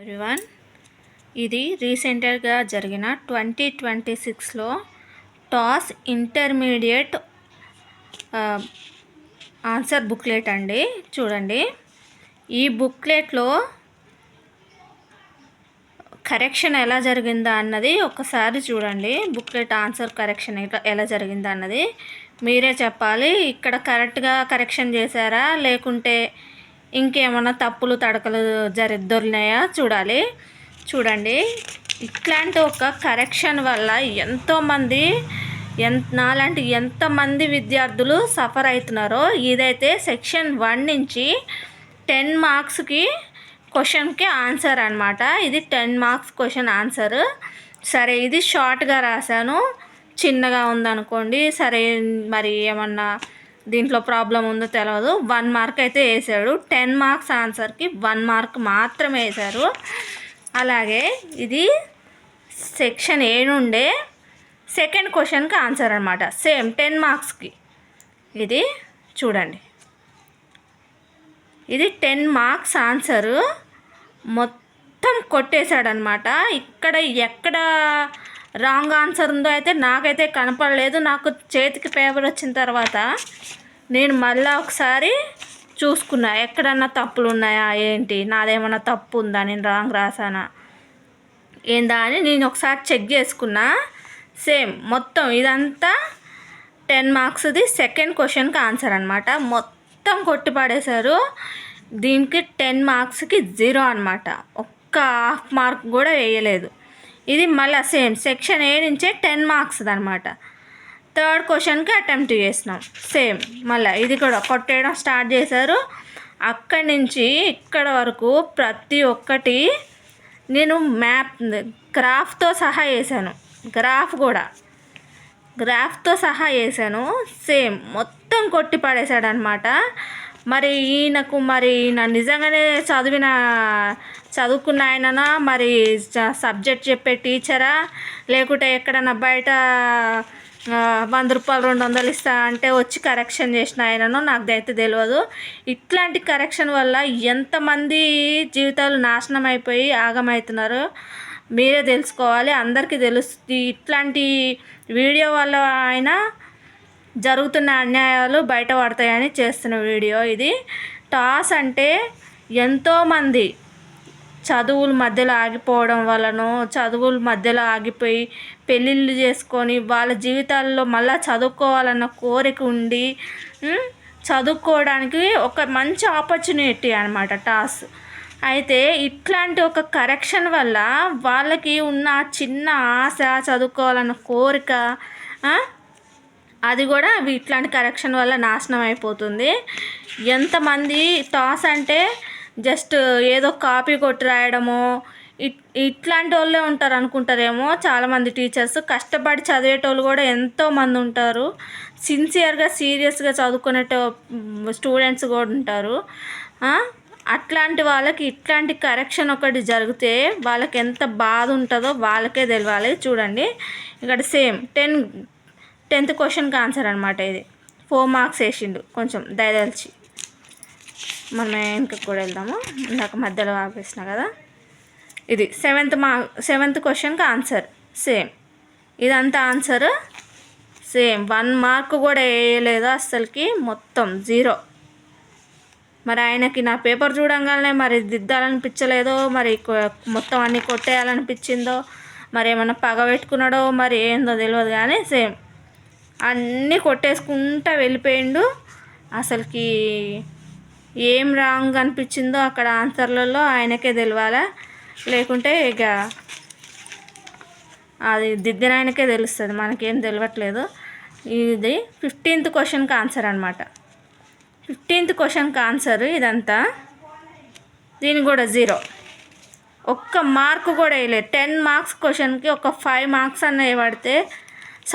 Everyone, ఇది రీసెంట్గా జరిగిన 2026లో టాస్ ఇంటర్మీడియట్ ఆన్సర్ బుక్లెట్ అండి. చూడండి, ఈ బుక్లెట్లో కరెక్షన్ ఎలా జరిగిందా అన్నది ఒకసారి చూడండి. బుక్లెట్ ఆన్సర్ కరెక్షన్ ఎలా జరిగిందా అన్నది మీరే చెప్పాలి. ఇక్కడ కరెక్ట్గా కరెక్షన్ చేశారా లేకుంటే ఇంకేమన్నా తప్పులు తడకలు దొరినాయా చూడాలి. చూడండి, ఇట్లాంటి ఒక కరెక్షన్ వల్ల ఎంతోమంది నాలాంటి ఎంతమంది విద్యార్థులు సఫర్ అవుతున్నారో. ఇదైతే సెక్షన్ 1 నుంచి 10 మార్క్స్కి క్వశ్చన్కి ఆన్సర్ అనమాట. ఇది 10 మార్క్స్ క్వశ్చన్ ఆన్సర్. సరే, ఇది షార్ట్గా రాశాను, చిన్నగా ఉందనుకోండి. సరే, మరి ఏమన్నా దీంట్లో ప్రాబ్లం ఉందో తెలియదు. 1 మార్క్ అయితే వేసాడు. 10 మార్క్స్ ఆన్సర్కి 1 మార్క్ మాత్రమే వేశారు. అలాగే ఇది సెక్షన్ ఏ నుండే సెకండ్ క్వశ్చన్కి ఆన్సర్ అనమాట. సేమ్ 10 మార్క్స్కి. ఇది చూడండి, ఇది 10 మార్క్స్ ఆన్సరు మొత్తం కొట్టేశాడనమాట. ఇక్కడ ఎక్కడ రాంగ్ ఆన్సర్ ఉందో అయితే నాకైతే కనపడలేదు. నాకు చేతికి పేపర్ వచ్చిన తర్వాత నేను మళ్ళీ ఒకసారి చూసుకున్నా, ఎక్కడన్నా తప్పులు ఉన్నాయా ఏంటి, నాదేమన్నా తప్పు ఉందా, నేను రాంగ్ రాసానా ఏందా అని నేను ఒకసారి చెక్ చేసుకున్నా. సేమ్ మొత్తం ఇదంతా 10 మార్క్స్ది సెకండ్ క్వశ్చన్కి ఆన్సర్ అనమాట. మొత్తం కొట్టి పడేశారు. దీనికి 10 మార్క్స్కి 0 అనమాట. ఒక్క హాఫ్ మార్క్ కూడా వేయలేదు. ఇది మళ్ళీ సేమ్ సెక్షన్ ఏ నుంచే 10 మార్క్స్ అనమాట. థర్డ్ క్వశ్చన్కి అటెంప్ట్ చేసినాం. సేమ్ మళ్ళీ ఇది కూడా కొట్టేయడం స్టార్ట్ చేశారు. అక్కడి నుంచి ఇక్కడ వరకు ప్రతి ఒక్కటి నేను గ్రాఫ్తో సహా వేసాను. గ్రాఫ్తో సహా వేసాను. సేమ్ మొత్తం కొట్టి పడేశాడనమాట. మరి ఈయన నిజంగానే చదువుకున్న ఆయననా, మరి సబ్జెక్ట్ చెప్పే టీచరా, లేకుంటే ఎక్కడన్నా బయట 100 రూపాయలు 200 ఇస్తా అంటే వచ్చి కరెక్షన్ చేసిన ఆయననో నాకు అయితే తెలియదు. ఇట్లాంటి కరెక్షన్ వల్ల ఎంతమంది జీవితాలు నాశనం అయిపోయి ఆగమవుతున్నారు మీరే తెలుసుకోవాలి. అందరికీ తెలుస్తుంది. ఇట్లాంటి వీడియో వల్ల అయినా జరుగుతున్న అన్యాయాలు బయటపడతాయని చేస్తున్న వీడియో ఇది. టాస్ అంటే ఎంతోమంది చదువుల మధ్యలో ఆగిపోవడం వలన, చదువుల మధ్యలో ఆగిపోయి పెళ్ళిళ్ళు చేసుకొని వాళ్ళ జీవితాల్లో మళ్ళీ చదువుకోవాలన్న కోరిక ఉండి చదువుకోవడానికి ఒక మంచి ఆపర్చునిటీ అనమాట టాస్. అయితే ఇట్లాంటి ఒక కరెక్షన్ వల్ల వాళ్ళకి ఉన్న చిన్న ఆశ, చదువుకోవాలన్న కోరిక, అది కూడా ఇట్లాంటి కరెక్షన్ వల్ల నాశనం అయిపోతుంది. ఎంతమంది టాస్ అంటే జస్ట్ ఏదో కాపీ కొట్టి రాయడమో ఇట్లాంటి వాళ్ళే ఉంటారు అనుకుంటారేమో చాలామంది టీచర్స్. కష్టపడి చదివేటోళ్ళు కూడా ఎంతోమంది ఉంటారు. సిన్సియర్గా సీరియస్గా చదువుకునే స్టూడెంట్స్ కూడా ఉంటారు. అట్లాంటి వాళ్ళకి ఇట్లాంటి కరెక్షన్ ఒకటి జరిగితే వాళ్ళకి ఎంత బాధ ఉంటుందో వాళ్ళకే తెలియాలి. చూడండి, ఇక్కడ సేమ్ 10th క్వశ్చన్కి ఆన్సర్ అనమాట. ఇది 4 మార్క్స్ వేసిండు. కొంచెం దయదలిచి మనం వెనక కూడా వెళ్దాము. ఇందాక మధ్యలో ఆపేసిన కదా. ఇది 7th క్వశ్చన్కి ఆన్సర్. సేమ్ ఇదంతా ఆన్సర్. సేమ్ 1 మార్క్ కూడా వేయలేదు అస్సలకి, మొత్తం 0. మరి ఆయనకి నా పేపర్ చూడంగానే మరి దిద్దాలనిపించలేదో, మరి మొత్తం అన్నీ కొట్టేయాలనిపించిందో, మరి ఏమన్నా పగ పెట్టుకున్నాడో మరి ఏందో తెలియదు. కానీ సేమ్ అన్నీ కొట్టేసుకుంటా వెళ్ళిపోయిండు. అసలుకి ఏం రాంగ్ అనిపించిందో అక్కడ ఆన్సర్లలో ఆయనకే తెలియాలా, లేకుంటే ఇక అది దిద్దిన ఆయనకే తెలుస్తుంది, మనకేం తెలియట్లేదు. ఇది 15th క్వశ్చన్కి ఆన్సర్ అనమాట. 15th క్వశ్చన్కి ఆన్సర్ ఇదంతా. దీని కూడా 0, ఒక్క మార్క్ కూడా వేయలేదు. 10 మార్క్స్ క్వశ్చన్కి ఒక 5 మార్క్స్ అన్న పడితే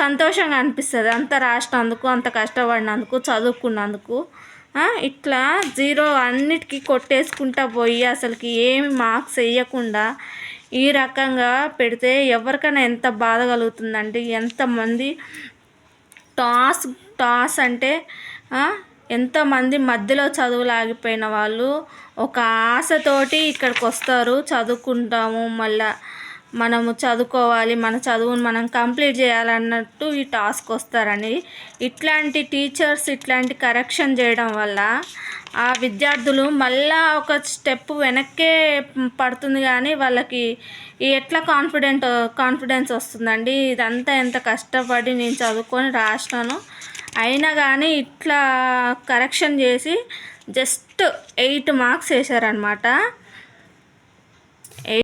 సంతోషంగా అనిపిస్తుంది. అంత రాసినందుకు, అంత కష్టపడినందుకు, చదువుకున్నందుకు. ఇట్లా 0 అన్నిటికీ కొట్టేసుకుంటా పోయి అసలుకి ఏమి మార్క్స్ వేయకుండా ఈ రకంగా పెడితే ఎవరికైనా ఎంత బాధ కలుగుతుందంటే, ఎంతమంది టాస్ అంటే ఎంతమంది మధ్యలో చదువులు ఆగిపోయిన వాళ్ళు ఒక ఆశతోటి ఇక్కడికి వస్తారు, చదువుకుంటాము, మళ్ళా మనము చదువుకోవాలి, మన చదువును మనం కంప్లీట్ చేయాలన్నట్టు ఈ టాస్క్ వస్తారని. ఇట్లాంటి టీచర్స్ ఇట్లాంటి కరెక్షన్ చేయడం వల్ల ఆ విద్యార్థులు మళ్ళా ఒక స్టెప్ వెనక్కే పడుతుంది, కానీ వాళ్ళకి ఎట్లా కాన్ఫిడెన్స్ వస్తుందండి. ఇదంతా ఎంత కష్టపడి నేను చదువుకొని రాసినాను, అయినా కానీ ఇట్లా కరెక్షన్ చేసి జస్ట్ 8 మార్క్స్ వేశారనమాట.